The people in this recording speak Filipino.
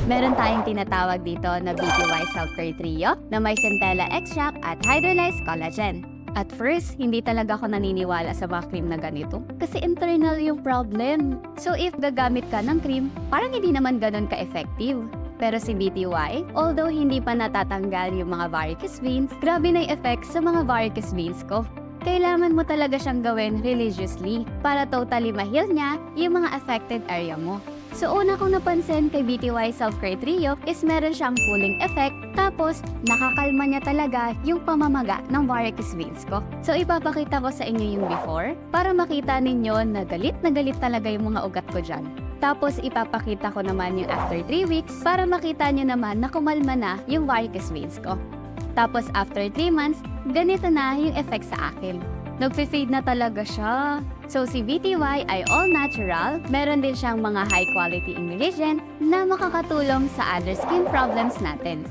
Meron tayong tinatawag dito na BTY Self-Care Trio na may centella extract at hydrolyzed collagen. At first, hindi talaga ako naniniwala sa mga cream na ganito kasi internal yung problem. So if gagamit ka ng cream, parang hindi naman ganun ka-effective. Pero si BTY, although hindi pa natatanggal yung mga varicose veins, grabe na yung effect sa mga varicose veins ko. Kailangan mo talaga siyang gawin religiously para totally ma-heal niya yung mga affected area mo. So una kong napansin kay BTY Self-Care Trio is meron siyang cooling effect, tapos nakakalma niya talaga yung pamamaga ng varicose veins ko. So ipapakita ko sa inyo yung before para makita ninyo na galit talaga yung mga ugat ko dyan. Tapos ipapakita ko naman yung after 3 weeks para makita nyo naman na kumalma na yung varicose veins ko. Tapos after 3 months, ganito na yung effect sa akin. Nagfe-fade na talaga siya. So si BTY ay all natural, meron din siyang mga high quality ingredient na makakatulong sa other skin problems natin.